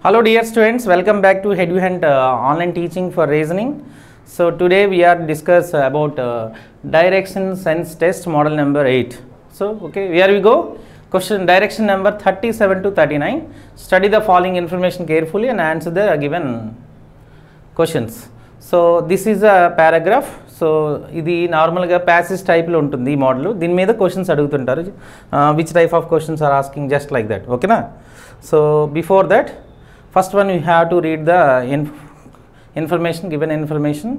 Hello dear students, welcome back to HeadUhunt online teaching for reasoning. So today we are discuss about direction sense test model number 8. So okay, here we go. Question direction number 37 to 39. Study the following information carefully and answer the given questions. So this is a paragraph. So ఇది నార్మల్గా passage టైప్లో ఉంటుంది ఈ model. దీని మీద questions అడుగుతుంటారు. Which type of questions are asking just like that. ఓకేనా? So before that first one you have to read the information, given information.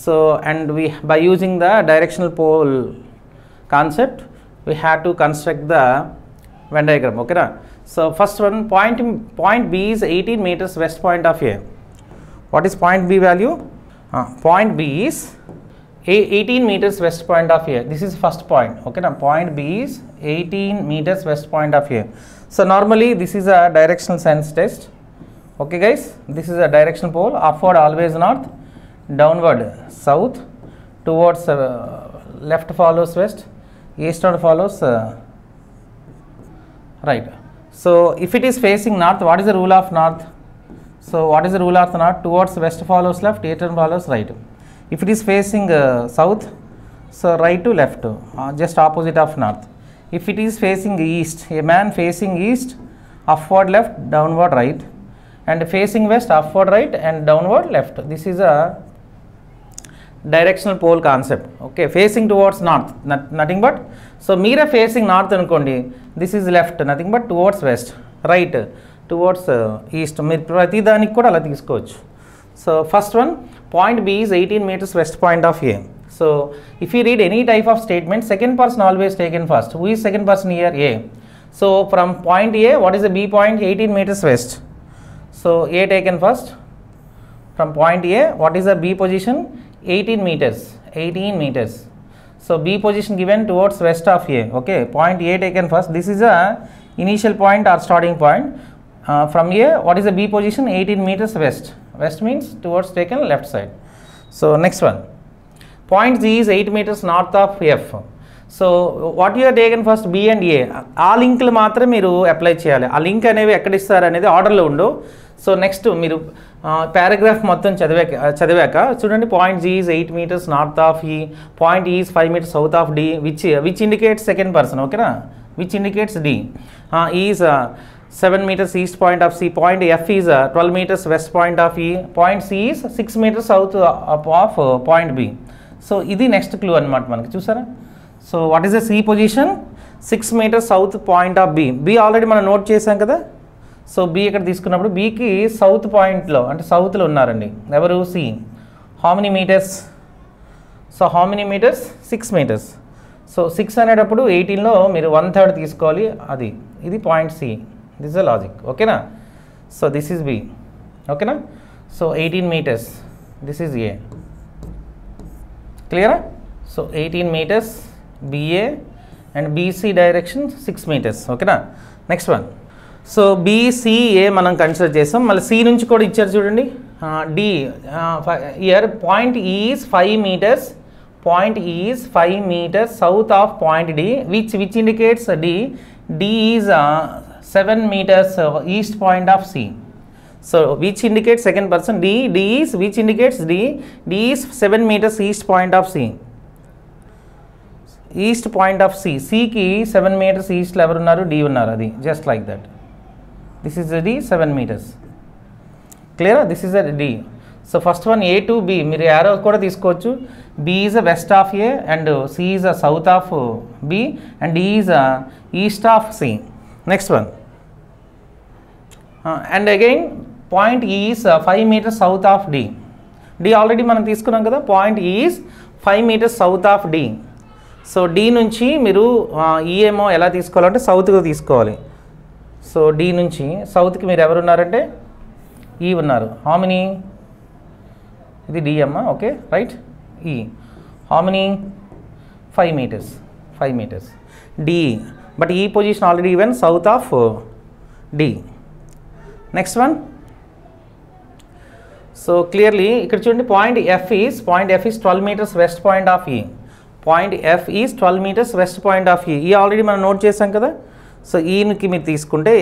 So and we by using the directional pole concept we have to construct the Venn diagram. Okay na? So first one, point B is 18 meters west point of A. What is point B value? Point B is 18 meters west point of A. This is first point. Okay na? Point B is 18 meters west point of A. So normally this is a directional sense test. Okay guys, this is a directional pole. Upward always north, downward south, towards left follows west, eastward follows right. So if it is facing north, what is the rule of north? So what is the rule of north? Towards west follows left, eastward follows right. If it is facing south, so right to left, just opposite of north. If it is facing east, a man facing east, upward left, downward right, and facing west, upward right and downward left. This is a directional pole concept. Okay, facing towards north, nothing but, so meera facing north anukondi, this is left, nothing but towards west, right towards east. Meer prati daniki kuda ala teesukochu. So first one, point B is 18 meters west point of A. So if you read any type of statement, second person always taken first. Who is second person here? A. So from point A, what is the B point? 18 meters west. So A taken first. From point A, what is the B position? 18 meters. 18 meters. So B position given towards west of A. Okay, point A taken first. This is a initial point or starting point. From A, what is the B position? 18 meters west. West means towards taken left side. So next one. Point Z is 8 meters north of F. So what you are taken first B and A, ఆ లింక్లు మాత్రం మీరు apply చేయాలి. ఆ link అనేవి ఎక్కడ ఇస్తారు అనేది ఆర్డర్లో ఉండవు. సో నెక్స్ట్ మీరు పారాగ్రాఫ్ మొత్తం చదివాక చూడండి, point G is 8 meters north of E, point is 5 meters south of D, which indicates second person. ఓకేనా? Which indicates D. Is 7 meters east point of C, point F is 12 meters west point of E, point C is 6 meters south of point B. So ఇది next clue అనమాట మనకి. చూసారా? So what is the C position? 6 meters south point of B. B already మనం note చేసాం కదా. So B ఇక్కడ తీసుకున్నప్పుడు బికి south పాయింట్లో అంటే సౌత్లో ఉన్నారండి ఎవరు? C. How many metres? So how many metres? 6 meters. So 6 అనేటప్పుడు 18లో మీరు 1/3 తీసుకోవాలి. అది ఇది point C. This is the logic. ఓకేనా? So this is B. ఓకేనా? So 18 meters. This is A. క్లియరా? So 18 meters BA and BC direction 6 meters. ఓకేనా? Next one. సో BCA మనం కన్సిడర్ చేస్తాం. మళ్ళీ సి నుంచి కూడా ఇచ్చారు చూడండి. D here point is 5 meters, point is 5 meters south of point D, which indicates D. D is 7 meters east point of C. So which indicates second person D. D is which indicates D. D is 7 meters east point of C, east point of C. సికి 7 meters ఈస్ట్లో ఎవరు ఉన్నారు? D ఉన్నారు. అది just like that. This is D 7 meters. క్లియరా? This is D. So first one A to B మీరు arrow కూడా తీసుకోవచ్చు. B is a west of A and C is a south of B and D is a east of C. Next one. And again point is 5 meters south of D. D already మనం తీసుకున్నాం కదా. Point is 5 meters south of D. So D నుంచి మీరు ఈఏమో ఎలా తీసుకోవాలంటే సౌత్గా తీసుకోవాలి. So D నుంచి సౌత్కి మీరు ఎవరు ఉన్నారంటే ఈ ఉన్నారు. How many? ఇది డి అమ్మా. Okay right. E how many? 5 meters. 5 meters D. But E position already even south of D. Next one. So clearly ఇక్కడ చూడండి, point F is 12 meters west point of E. Point F is 12 meters west point of E. E already మనం note చేసాం కదా. So ఈయనకి మీరు తీసుకుంటే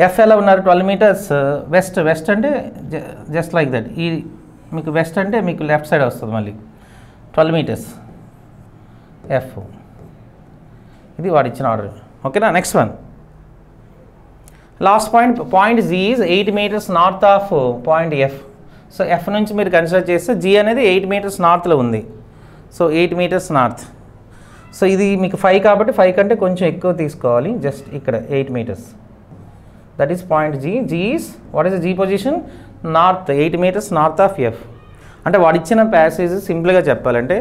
F ఎలా ఉన్నారు 12 meters వెస్ట్ అంటే జస్ట్ లైక్ దట్. ఈ మీకు వెస్ట్ అంటే మీకు లెఫ్ట్ సైడ్ వస్తుంది మళ్ళీ 12 meters ఎఫ్. ఇది వాడు ఇచ్చిన ఆర్డర్. ఓకేనా. Next one last point G is 8 meters north of point F. So F నుంచి మీరు కన్సిడర్ చేస్తే జీ అనేది 8 meters నార్త్లో ఉంది. So 8 meters north. సో ఇది మీకు 5 కాబట్టి 5 కంటే కొంచెం ఎక్కువ తీసుకోవాలి. జస్ట్ ఇక్కడ 8 meters, that is point G. G is what is the G position? North, 8 meters north of F. అంటే వాడు ఇచ్చిన ప్యాసేజ్ సింపుల్గా చెప్పాలంటే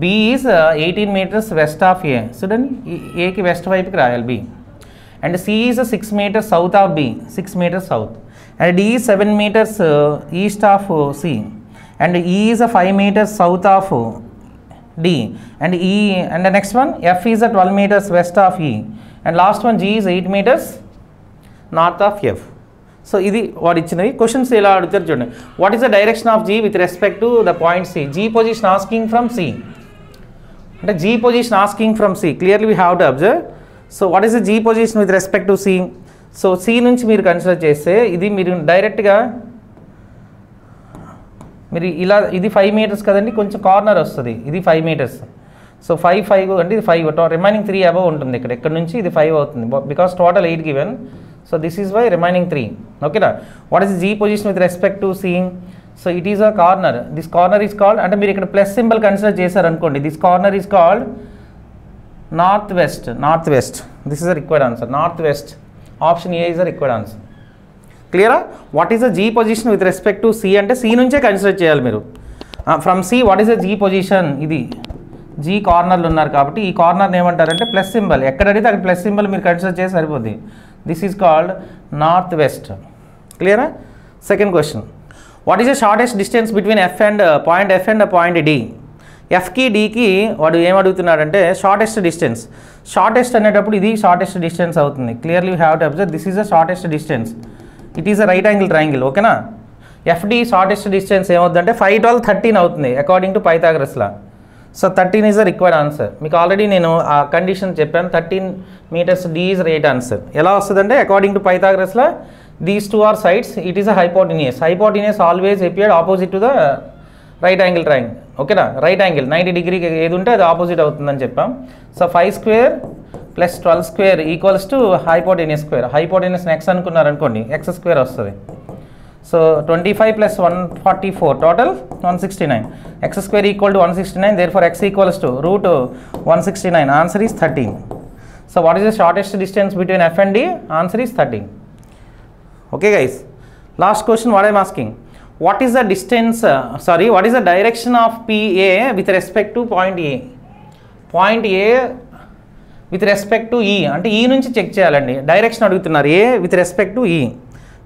B is 18 meters west of A. చూడండి, ఏకి వెస్ట్ వైపుకి రాయాలి B. And C is 6 meters south of B, 6 meters south. And D is 7 meters east of C. And E is 5 meters south of D. And E, and the next one F is 12 meters west of E. And last one G is 8 meters north of F. So ఇది వాడు ఇచ్చినవి. Questions ఎలా అడుగుతారు చూడండి. What is the direction of G with respect to the point C? G position asking from C. అంటే G position asking from C. Clearly we have to observe. So what is the G position with respect to C? So C నుంచి మీరు consider చేస్తే ఇది మీరు డైరెక్ట్గా మీరు ఇలా, ఇది 5 meters కదండి, కొంచెం కార్నర్ వస్తుంది. ఇది 5 meters. సో 5 అంటే ఇది 5, రిమైనింగ్ 3 అబవ్ ఉంటుంది. ఇక్కడ నుంచి ఇది 5 అవుతుంది because total 8 given. So this is why remaining 3. ఓకేనా. What is G position with respect to C? So it is a corner. This corner is called, అంటే మీరు ఇక్కడ ప్లస్ సింబల్ కన్సిడర్ చేశారనుకోండి, this corner is called north west. This is a required answer. North west. Option A is a required answer. క్లియరా? What is the G position with respect to C అంటే C నుంచే consider చేయాలి మీరు. From C what is the G position? ఇది G కార్నర్లు ఉన్నారు కాబట్టి ఈ కార్నర్ని ఏమంటారంటే ప్లస్ సింబల్. ఎక్కడ అడిగితే అక్కడ ప్లస్ సింబల్ మీరు కన్సిడర్ చేసి సరిపోద్ది. This is called north west. క్లియరా? Second question, what is the shortest distance between F and point D? ఎఫ్కి డికి వాడు ఏం అడుగుతున్నాడంటే షార్టెస్ట్ డిస్టెన్స్. షార్టెస్ట్ అనేటప్పుడు ఇది షార్టెస్ట్ డిస్టెన్స్ అవుతుంది. Clearly you have to observe this is the shortest distance. It is a right angle triangle. ఓకేనా. FD shortest distance ఏమవుతుందంటే 5, 12, 13 అవుతుంది according to Pythagoras law. So 13 is the required answer. మీకు already నేను ఆ condition చెప్పాను. 13 meters D is right answer. ఎలా వస్తుందంటే according to Pythagoras law these 2 are sides, it is a hypotenuse. Hypotenuse always appeared opposite to the right angle triangle. ఓకేనా. Right angle 90 degrees ఏది ఉంటే అది ఆపోజిట్ అవుతుందని చెప్పాం. So 5 square plus 12 square equals to hypotenuse square. Hypotenuse X అనుకున్నారనుకోండి, x square వస్తుంది. So 25 + 144 total 169. x square equal to 169. Therefore x equals to √169. Answer is 13. So what is the shortest distance between F and D? Answer is 13. Okay guys, last question what I'm asking, what is the distance what is the direction of PA with respect to point A? Point A with respect to ఈ అంటే E నుంచి check చేయాలండి. Direction అడుగుతున్నారు. A with respect to E.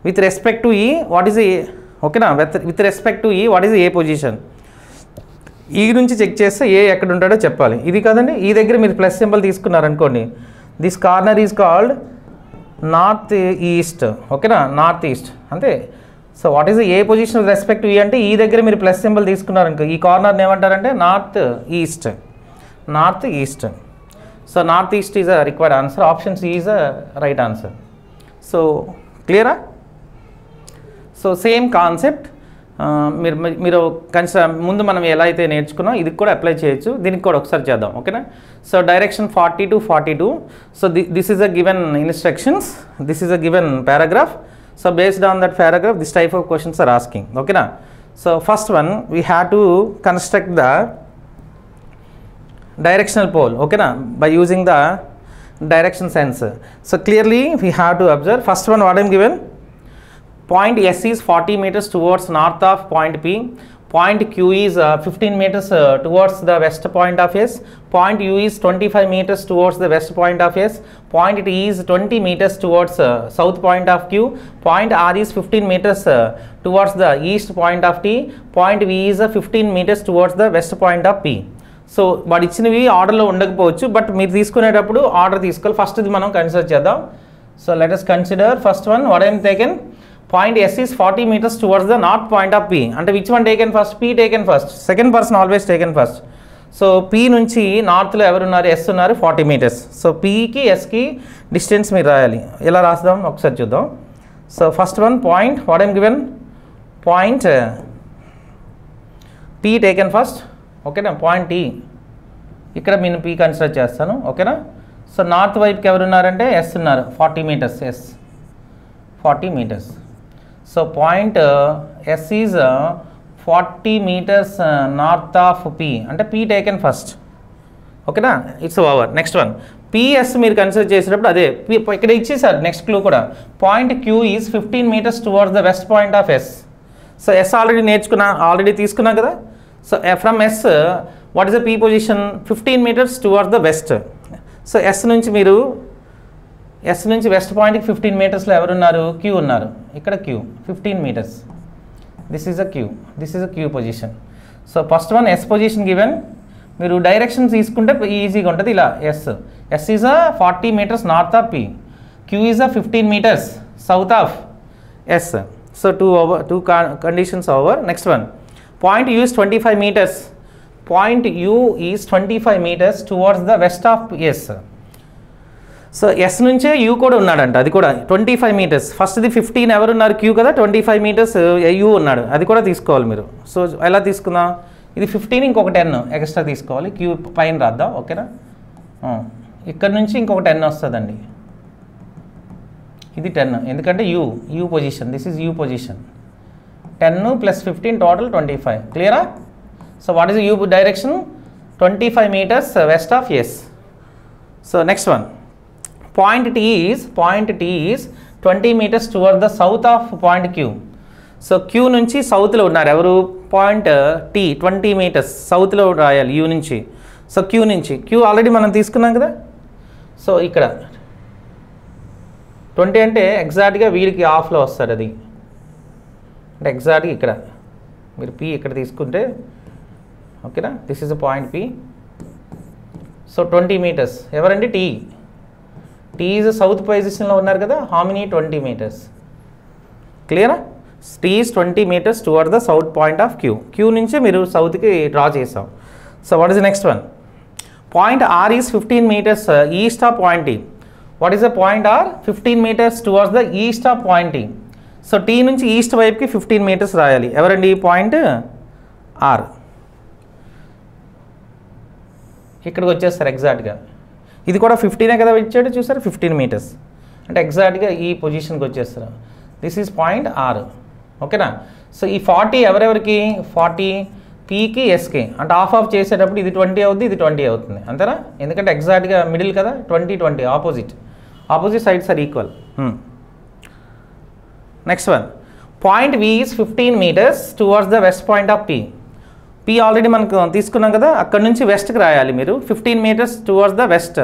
With respect to E what is ఏ? ఓకేనా. With respect to E what is a position? ఈ నుంచి check చేస్తే ఏ ఎక్కడ ఉంటాడో చెప్పాలి. ఇది కదండి, ఈ దగ్గర మీరు ప్లస్ సింబల్ తీసుకున్నారనుకోండి, this corner is called north east. ఓకేనా. నార్త్ ఈస్ట్ అంతే. So what is a position with respect to ఈ అంటే ఈ దగ్గర మీరు ప్లస్ సింబల్ తీసుకున్నారనుకో, ఈ కార్నర్ని ఏమంటారంటే north east. So north east is a required answer. Option C is a right answer. So క్లియరా? సో సేమ్ కాన్సెప్ట్ మీరు ముందు మనం ఎలా అయితే నేర్చుకున్నాం ఇది కూడా అప్లై చేయొచ్చు. దీనికి కూడా ఒకసారి చేద్దాం. ఓకేనా. So direction 40 to 42. So this is a given instructions, this is a given paragraph. So based on that paragraph this type of questions are asking. ఓకేనా. So first one we have to construct the directional pole, okay na, by using the direction sensor. So clearly we have to observe. First one what I am given, point S is 40 meters towards north of point P. Point Q is 15 meters towards the west point of S. Point U is 25 meters towards the west point of S. Point T is 20 meters towards south point of Q. Point R is 15 meters towards the east point of T. Point V is 15 meters towards the west point of P. So వాడు ఇచ్చినవి ఆర్డర్లో ఉండకపోవచ్చు, but మీరు తీసుకునేటప్పుడు order తీసుకోవాలి. First ఇది మనం consider చేద్దాం. So let us consider first one what I'm taken, point S is 40 meters towards the north point of P. అంటే which one taken first? P taken first. Second person always taken first. So P నుంచి నార్త్లో ఎవరున్నారు, yes ఉన్నారు 40 meters. So పీకి ఎస్కి distance మీరు రాయాలి. ఎలా రాద్దాం ఒకసారి చూద్దాం. So first one point what I'm given, point P taken first, ఓకేనా. పాయింట్ టీ ఇక్కడ నేను పీ కన్సిడర్ చేస్తాను, ఓకేనా. సో నార్త్ వైపుకి ఎవరున్నారంటే ఎస్ ఉన్నారు 40 meters, S 40 meters. So point S is 40 meters north of P, అంటే పీ టేకెన్ ఫస్ట్, ఓకేనా. It's over. Next one PS మీరు కన్సిడర్ చేసేటప్పుడు అదే ఇక్కడ ఇచ్చేసారు. నెక్స్ట్ క్లూ కూడా point Q is 15 meters towards the west point of S. So S already తీసుకున్నాం కదా. So from S what is the P position, 15 meters towards the west. So S నుంచి west పాయింట్కి 15 మీటర్స్లో ఎవరున్నారు, క్యూ ఉన్నారు. ఇక్కడ Q 15 meters, this is a Q position. So first one S position given, మీరు direction తీసుకుంటే ఈజీగా ఉంటుంది. ఇలా S is a 40 meters north of P, Q is a 15 meters south of S. So two conditions over. Next one point U is 25 meters, point U is 25 meters towards the west of S. So S నుంచే U కూడా ఉన్నాడంట, అది కూడా 25 metres. ఫస్ట్ది 15 ఎవరున్నారు, queue కదా, 25 metres you ఉన్నాడు, అది కూడా తీసుకోవాలి మీరు. సో ఎలా తీసుకుందాం, ఇది 15 ఇంకొక 10 ఎక్స్ట్రా తీసుకోవాలి, క్యూ పైన రాద్దాం, ఓకేనా. ఇక్కడ నుంచి ఇంకొక 10 వస్తుందండి, ఇది 10, ఎందుకంటే U position, this is U position. 10 plus 15 total 25, క్లియరా. So what is U direction, 25 meters west of S. So next one point T is 20 meters towards the south of point Q. So Q నుంచి సౌత్లో ఉన్నారు ఎవరు, point T 20 metres సౌత్లో రాయాలి you నుంచి. So Q already మనం తీసుకున్నాం కదా. సో ఇక్కడ 20 అంటే ఎగ్జాక్ట్గా వీడికి ఆఫ్లో వస్తుంది, అది అంటే ఎగ్జాక్ట్గా ఇక్కడ మీరు P ఇక్కడ తీసుకుంటే, ఓకేనా. This is a point P. So 20 meters ఎవరండి, టీ ఈజ్ సౌత్ పొజిషన్లో ఉన్నారు కదా, హౌ మెనీ 20 మీటర్స్, క్లియరా. T is 20 meters toward the south point of Q నుంచి మీరు సౌత్కి డ్రా చేసాం. So what is the next one, point R is 15 meters east of point T. What is the point R, 15 meters towards the east of point T. So T నుంచి east వైపుకి 15 metres రాయాలి, ఎవరండి, point are. ఇక్కడికి వచ్చేస్తారు ఎగ్జాక్ట్గా, ఇది కూడా 15 కదా ఇచ్చాడు, చూసారు 15 మీటర్స్ అంటే ఎగ్జాక్ట్గా ఈ పొజిషన్కి వచ్చేస్తారు. దిస్ ఈజ్ పాయింట్ ఆర్, ఓకేనా. సో ఈ 40 ఎవరెవరికి, 40 పీకి ఎస్కి, అంటే ఆఫ్ చేసేటప్పుడు ఇది 20 అవుతుంది, ఇది 20 అవుతుంది, అంతేనా. ఎందుకంటే ఎగ్జాక్ట్గా మిడిల్ కదా, 20 opposite sides are equal. Next one point V is 15 meters towards the west point of P already మనకు తీసుకున్నాం కదా, అక్కడ నుంచి వెస్ట్కి రాయాలి మీరు, 15 మీటర్స్ టువర్డ్స్ ద వెస్ట్,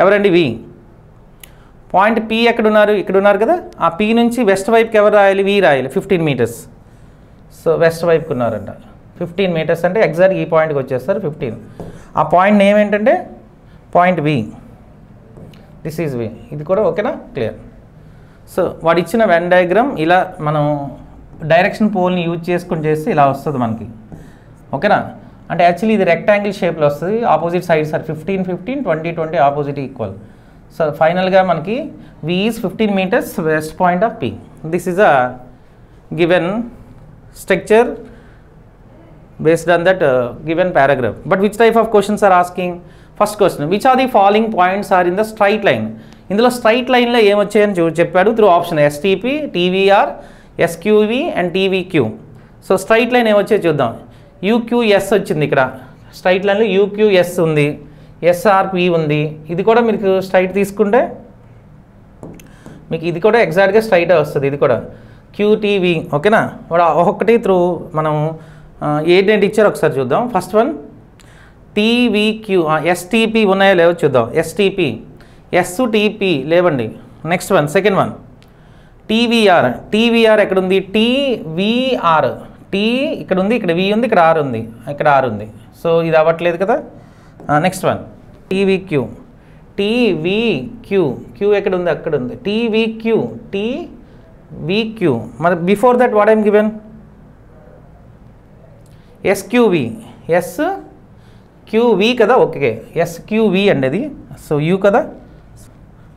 ఎవరండి, వి. పాయింట్ పీ ఇక్కడ ఉన్నారు కదా, ఆ పీ నుంచి వెస్ట్ వైపుకి ఎవరు రాయాలి, వి రాయాలి, 15 మీటర్స్. సో వెస్ట్ వైపుకి ఉన్నారంట, 15 మీటర్స్ అంటే ఎగ్జాక్ట్ ఈ పాయింట్కి వచ్చేస్తారు 15. ఆ పాయింట్ నేమ్ ఏంటంటే పాయింట్ వి, దిస్ ఈజ్ వి, ఇది కూడా ఓకేనా, క్లియర్. సో వాడు ఇచ్చిన వెన్ డయాగ్రామ్ ఇలా మనం డైరెక్షన్ పోల్ని యూజ్ చేసుకుని చేస్తే ఇలా వస్తుంది మనకి, ఓకేనా. అంటే యాక్చువల్లీ ఇది రెక్టాంగిల్ షేప్లో వస్తుంది, opposite sides are 15, 15, 20, 20 opposite equal. So ఫైనల్గా మనకి V is 15 meters west point of P. This is a given structure based on that given paragraph. But which type of questions are asking? First question, which are the following points are in the straight line? ఇందులో straight లైన్లో ఏమొచ్చాయని చెప్పాడు through option STP, TVR, SQV and TVQ. So straight line ఏమొచ్చాయో చూద్దాం. UQS వచ్చింది, ఇక్కడ straight లైన్లో యూక్యూఎస్ ఉంది, ఎస్ఆర్పి ఉంది. ఇది కూడా మీకు స్ట్రైట్ తీసుకుంటే మీకు ఇది కూడా ఎగ్జాక్ట్గా స్ట్రైటే వస్తుంది, ఇది కూడా క్యూటీవీ, ఓకేనా. ఒక్కొక్కటి త్రూ మనం ఏంటంటే ఇచ్చారు ఒకసారి చూద్దాం. ఫస్ట్ వన్ టీవీక్యూ, ఎస్టీపీ ఉన్నాయో లేవో చూద్దాం. ఎస్టీపీ, ఎస్టీపీ లేవండి. Next one second one TVR, TVR ఎక్కడుంది, టీవీఆర్, టీ ఇక్కడ ఉంది, ఇక్కడ వి ఉంది, ఇక్కడ ఆర్ ఉంది, ఇక్కడ ఆర్ ఉంది. సో ఇది అవ్వట్లేదు కదా. Next one TVQ, TVQ, Q ఎక్కడ ఉంది, అక్కడ ఉంది, టీవీక్యూ, టీవీక్యూ. మరి before that what I'm given, SQV, QV కదా, ఓకే ఎస్క్యూవి అండి అది. సో యూ కదా,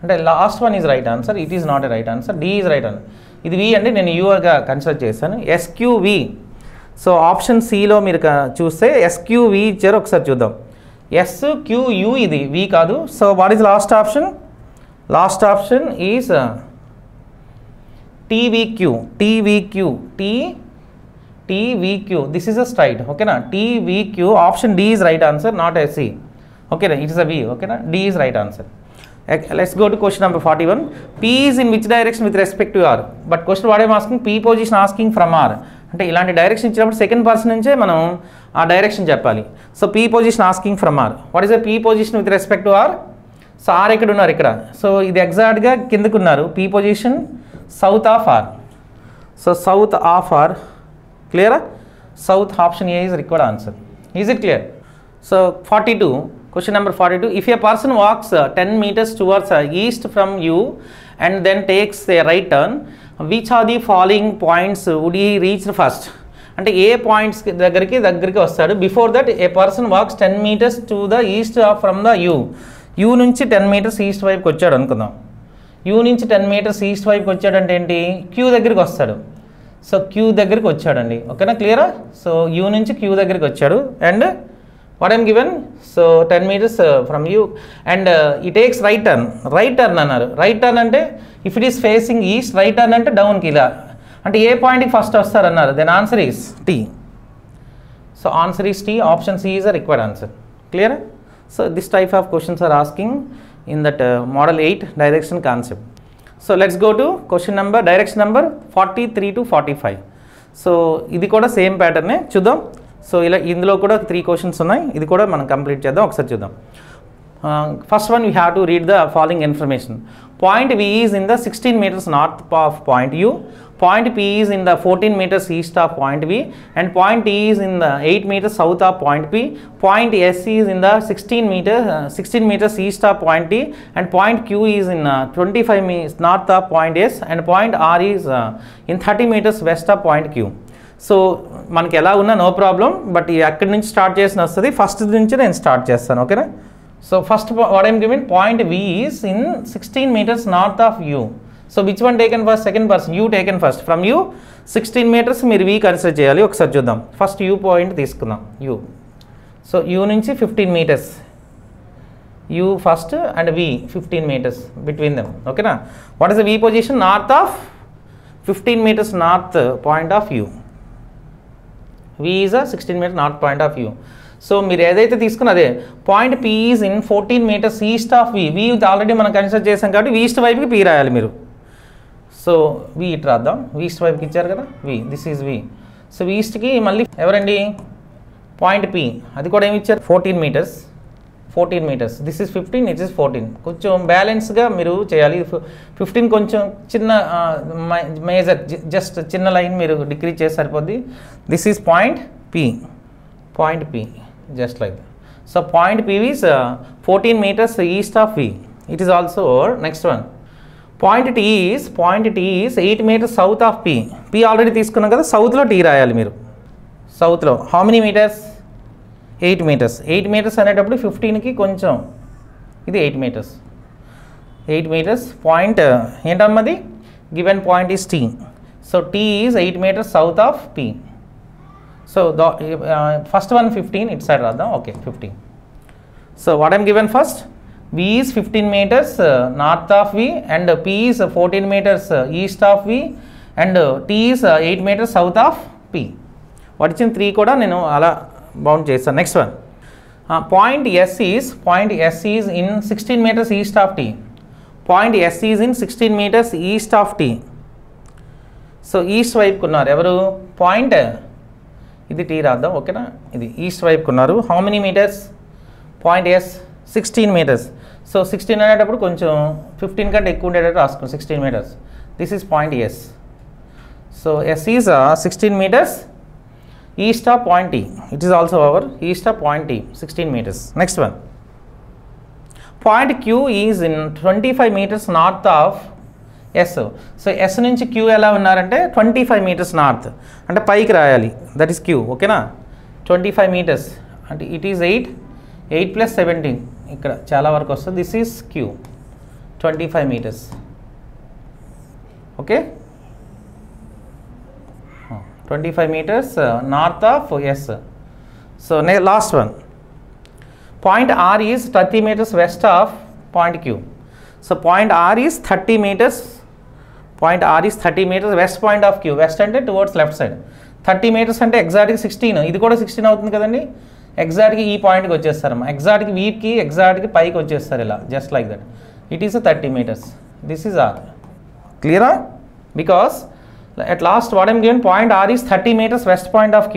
అంటే last one is right answer, it is not a right answer, D is right answer. ఇది వి అండి, నేను యూగా కన్సిడర్ చేశాను. ఎస్క్యూవి. సో ఆప్షన్ సిలో మీరు చూస్తే ఎస్క్యూవి ఇచ్చారు, ఒకసారి చూద్దాం. ఎస్క్యూయు ఇది వి కాదు. So what is last option? Last option is TVQ. TVQ TVQ this is a straight, ఓకేనా. TVQ option D is right answer, not SC, ఓకేనా. ఇట్ ఇస్ అ వి, ఓకేనా. D is right answer. Let's go to question number 41. P is in which direction with respect to R? But question what I am asking, P position asking from R. అంటే ఇలాంటి direction ఇచ్చినప్పుడు second person నుంచే మనం ఆ direction చెప్పాలి. So P position asking from R. What is the P position with respect to R? So R ఎక్కడ ఉన్నారు? ఇక్కడ. సో ఇది ఎగ్జాక్ట్గా కిందకు ఉన్నారు. P position south of R. So south of R. క్లియరా? South option A is required answer. Is it clear? So 42. Question number 42. If a person walks 10 meters towards east from you and then takes a right turn, which are the following points would he reach first? అంటే ఏ points దగ్గరికి వస్తాడు? Before that a person walks 10 meters to the east from the U నుంచి 10 meters east వైపుకి వచ్చాడు అనుకుందాం. You నుంచి 10 meters east వైపుకి వచ్చాడంటే ఏంటి? క్యూ దగ్గరికి వస్తాడు. సో క్యూ దగ్గరికి వచ్చాడండి, ఓకేనా, క్లియరా. సో యూ నుంచి క్యూ దగ్గరికి వచ్చాడు and what I am given, so 10 meters from you and he takes right turn. Right turn అన్నారు. రైట్ టర్న్ అంటే if it is facing east, right turn అంటే డౌన్కి ఇలా, అంటే ఏ పాయింట్కి ఫస్ట్ వస్తారు అన్నారు. Then answer is T. So answer is T. Option C is a required answer. Clear? So this type of questions are asking in that model 8 direction concept. So let's go to question number direction number 43 to 45. So ఇది కూడా same ప్యాటర్నే చూద్దాం. So ఇలా ఇందులో కూడా 3 questions ఉన్నాయి. ఇది కూడా మనం కంప్లీట్ చేద్దాం, ఒకసారి చూద్దాం. First one you have to read the following information. Point V is in the 16 meters north of point U. Point P is in the 14 meters east of point V and point T is in the 8 meters south of point P. Point S is in the 16 meters east of point T and point Q is in 25 meters north of point S and point R is in 30 meters west of point Q. So మనకి ఎలా ఉన్నా no problem, but అక్కడి నుంచి start చేసిన వస్తుంది. First నుంచి నేను start చేస్తాను, ఓకేనా. So first what I'm given, point V is in 16 meters north of U. So which one taken first? Second person, U taken first. From U 16 meters మీరు V consider చేయాలి. ఒకసారి చూద్దాం. ఫస్ట్ యూ పాయింట్ తీసుకుందాం, U. So U నుంచి 15 meters, U first and V 15 meters between them, ఓకేనా. What is the V position? North of 15 meters north point of you. V is a 16 meters north point of U. So మీరు ఏదైతే తీసుకున్న అదే. Point P is in 14 meters east of V. V already మనం consider చేసాం కాబట్టి V east వైపుకి P రాయాలి మీరు. సో V ఇటు రాద్దాం. V ఈస్ట్ వైపుకి ఇచ్చారు కదా, V, this is V. So V ఈస్ట్కి మళ్ళీ ఎవరండి? పాయింట్ P, అది కూడా ఏమి ఇచ్చారు? 14 meters. This is 15, it is 14. కొంచెం బ్యాలెన్స్గా మీరు చేయాలి. 15 కొంచెం చిన్న మేజర్, జస్ట్ చిన్న లైన్ మీరు డిక్రీజ్ చేసి సరిపోద్ది. This is point P, just like. So point P is 14 meters east of V. It is also next one. Point T is 8 meters south of P. P already తీసుకున్నాం కదా, సౌత్లో T రాయాలి మీరు. సౌత్లో how many metres? 8 meters. 8 meters అనేటప్పుడు 15కి కొంచెం ఇది 8 meters. 8 meters. Point ఏంటమ్మది? Given point is T. So T is 8 meters south of P. So first one 15, it side రాద్దాం, okay 15. So what I'm given first? V is 15 meters north of V and P is 14 meters east of V and T is 8 meters south of P. వాటి ఇచ్చిన 3 కూడా నేను అలా bound చేస్తాను. Next one, point S is in 16 meters east of T. Point S is in 16 meters east of T. So east వైపుకున్నారు ఎవరు? Point, ఇది T రాద్దాం, ఓకేనా. ఇది ఈస్ట్ వైపుకున్నారు. How many meters? Point S 16 meters. So 16 అనేటప్పుడు కొంచెం 15 కంటే ఎక్కువ ఉండేటట్టు రాసుకోండి. 16 meters. This is point S. So S is 16 meters east of point T. It is also our east of point T, 16 meters. Next one, point Q is in 25 meters north of S. So S నుంచి Q ఎలా ఉన్నారంటే 25 meters north, అంటే పైకి రాయాలి, that is Q, ఓకేనా. 25 meters అంటే it is 8, 8 + 17 ఇక్కడ చాలా వరకు వస్తుంది. This is Q 25 meters. Okay 25 meters north of S. So last one, point R is 30 meters west of point Q. So point R is 30 meters, point R is 30 meters west point of Q. West అంటే towards left side. 30 meters అంటే ఎగ్జాక్ట్గా 16, ఇది కూడా 16 అవుతుంది కదండి. ఎగ్జాక్ట్గా ఈ పాయింట్కి వచ్చేస్తారమ్మా, ఎగ్జాక్ట్గా వీటికి ఎగ్జాక్ట్గా పైకి వచ్చేస్తారు ఇలా, just like that. It is a 30 meters. This is R. Clear? Because at last what I am given, point R is 30 meters west point of Q.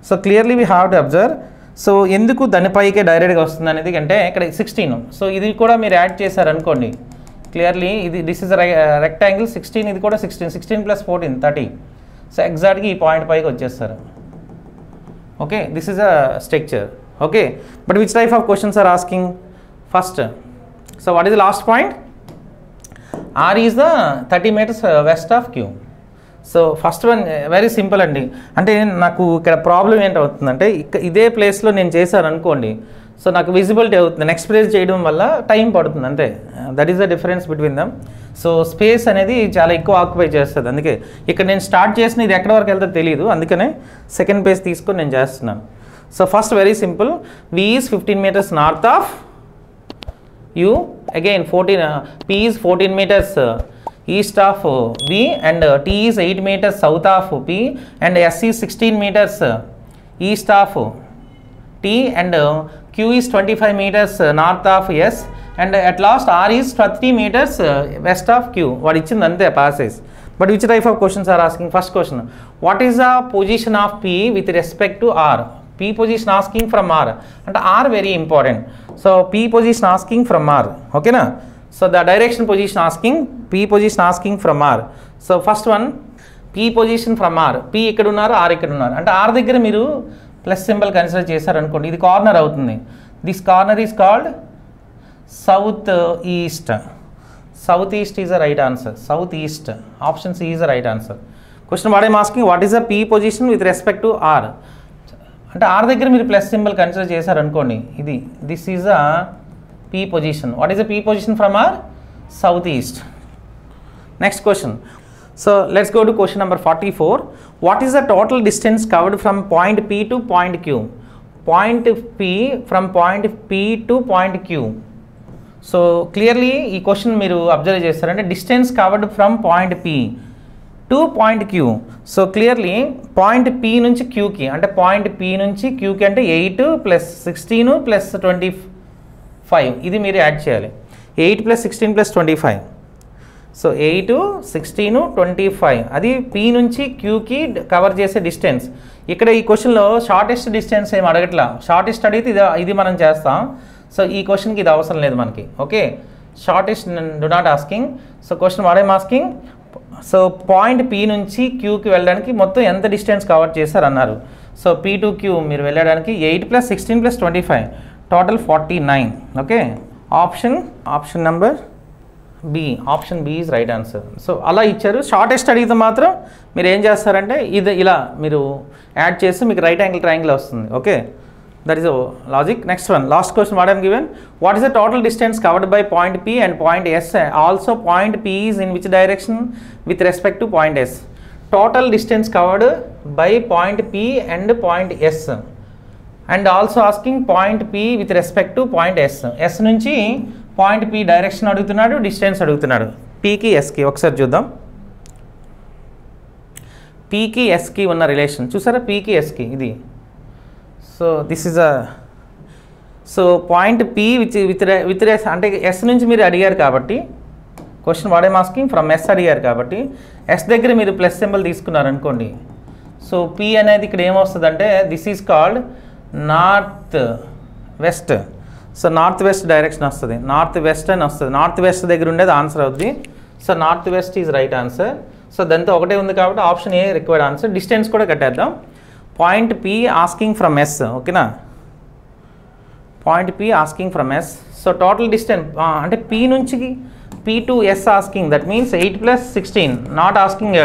So clearly we have to observe. So ఎందుకు దానిపైకే డైరెక్ట్గా వస్తుంది అనేది అంటే ఇక్కడ 16. So ఇది కూడా మీరు add చేశారనుకోండి, క్లియర్లీ ఇది దిస్ ఇస్ రెక్టాంగిల్ 16, ఇది కూడా 16, 16 + 14 30. సో ఎగ్జాక్ట్గా ఈ పాయింట్ పైకి వచ్చేస్తారు. Okay, this is a structure. Okay, but which type of questions are asking? First, so what is the last point? R is the 30 meters west of Q. So first one very simple అండి. అంటే నాకు ఇక్కడ problem ఏంటవుతుందంటే, ఇదే ప్లేస్లో నేను చేశాను అనుకోండి, so నాకు విజిబిలిటీ అవుతుంది. నెక్స్ట్ ప్లేస్ చేయడం వల్ల టైం పడుతుంది అంతే. That is the difference between dum. So space అనేది చాలా ఎక్కువ ఆక్యుపై చేస్తుంది. అందుకే ఇక్కడ నేను స్టార్ట్ చేసిన ఇది ఎక్కడ వరకు వెళ్తే తెలియదు, అందుకనే సెకండ్ పేజ్ తీసుకొని నేను చేస్తున్నాను. So first very simple, V is 15 meters north of U. Again 14, P is 14 meters east of V, and T is 8 meters south of P, and S is 16 meters east of T, and Q is 25 meters north of S, and at last R is 30 meters west of Q. What ఇచ్చింది అంతే passage. But which type of questions are asking? First question, what is the position of P with respect to R? P position asking from R, and R very important. So P position asking from R, okay na? So the direction position asking, P position asking from R. So first one, P position from R. P ఇక్కడ ఉన్నారు, R ఇక్కడ ఉన్నారు. అంటే R దగ్గర మీరు plus symbol consider చేశారు అనుకోండి, ఇది కార్నర్ అవుతుంది. This corner is called south east. South east is a right answer. South east, option C is a right answer. Question what I'm asking, what is the P position with respect to R? అంటే R దగ్గర మీరు plus symbol consider చేశారు అనుకోండి, ఇది this is a P position. What is the P position from R? Southeast. Next question. So let's go to question number 44. What is the total distance covered from point P to point Q? Point P, from point P to point Q. So clearly ఈ question మీరు observe చేస్తారంటే distance covered from point P to point Q. So clearly point P నుంచి Qకి, అంటే point P నుంచి Qకి అంటే 8 + 16 + 25, ఇది మీరు add చేయాలి. 8 + 16 + 25. సో 8, 16, 25, అది P నుంచి Qకి కవర్ చేసే డిస్టెన్స్. ఇక్కడ ఈ క్వశ్చన్లో షార్టెస్ట్ డిస్టెన్స్ ఏమి అడగట్లా, షార్టెస్ట్ అడిగితే ఇది మనం చేస్తాం. సో ఈ క్వశ్చన్కి ఇది అవసరం లేదు మనకి. Okay, shortest do not asking. So question what I'm asking, so point P నుంచి Qకి వెళ్ళడానికి మొత్తం ఎంత డిస్టెన్స్ కవర్ చేశారు అన్నారు. సో P to Q మీరు వెళ్ళడానికి 8 + 16 + 25, total 49. Okay, option number B, option B is right answer. So అలా ఇచ్చారు. షార్టెస్ట్ అడిగితే మాత్రం మీరు ఏం చేస్తారంటే ఇది ఇలా మీరు యాడ్ చేసి మీకు రైట్ యాంగిల్ ట్రయాంగిల్ వస్తుంది. Okay, that is logic. Next one, last question what I'm given, what is the total distance covered by point P and point S? Also point P is in which direction with respect to point S? Total distance covered by point P and point S, and also asking point P with respect to point S. S నుంచి point P direction అడుగుతున్నాడు, distance అడుగుతున్నాడు. Pకి Sకి ఒకసారి చూద్దాం. Pకి Sకి ఉన్న relation చూసారా, Pకి Sకి ఇది. So this is so point P with అంటే S నుంచి మీరు అడిగారు కాబట్టి question what I'm asking from S అడిగారు కాబట్టి S దగ్గర మీరు ప్లస్ సింబల్ తీసుకున్నారు అనుకోండి. సో P అనేది ఇక్కడ ఏమొస్తుందంటే this is called north west. So north west direction వస్తుంది, నార్త్ వెస్ట్ అని వస్తుంది. నార్త్ వెస్ట్ దగ్గర ఉండేది ఆన్సర్ అవుద్ది. So north west is right answer. So దాంతో ఒకటే ఉంది కాబట్టి option A required answer. Distance కూడా కట్టేద్దాం. Point P asking from S, ఓకేనా, point P asking from S. So total distance అంటే P నుంచి P to S asking, that means 8 + 16, not asking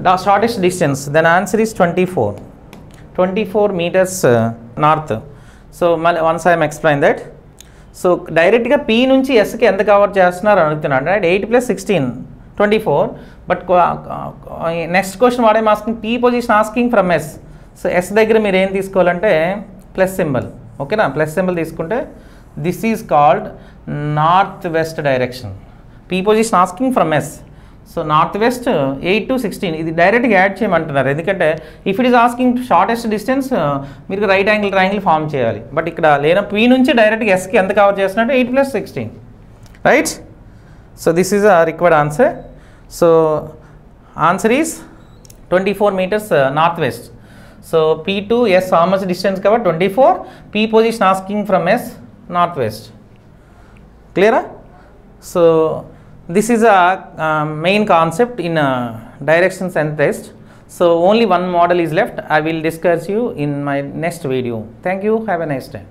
the shortest distance. Then answer is 24 meters north. So మళ్ళీ once I'm explain that. So డైరెక్ట్గా P నుంచి ఎస్కి ఎంత cover చేస్తున్నారు అడుగుతున్నాడు, right? 8 + 16 24. But next question వాడే asking P position asking from S. So S దగ్గర మీరు ఏం తీసుకోవాలంటే ప్లస్ సింబల్, ఓకేనా? ప్లస్ సింబల్ తీసుకుంటే this is called north west direction. P position asking from S. So north west 8 to 16 ఇది డైరెక్ట్గా add చేయమంటున్నారు, ఎందుకంటే if it is asking shortest distance మీరు రైట్ యాంగిల్ ట్రయాంగిల్ ఫామ్ చేయాలి. బట్ ఇక్కడ లేన P నుంచి డైరెక్ట్గా ఎస్కి ఎంత కవర్ చేస్తున్నట్టు 8 + 16, right? So this is a required answer. So answer is 24 meters north west. So P to S how much distance cover 24, P position asking from S north west. క్లియరా? So this is a main concept in directions and test. So only one model is left. I will discuss you in my next video. Thank you. Have a nice day.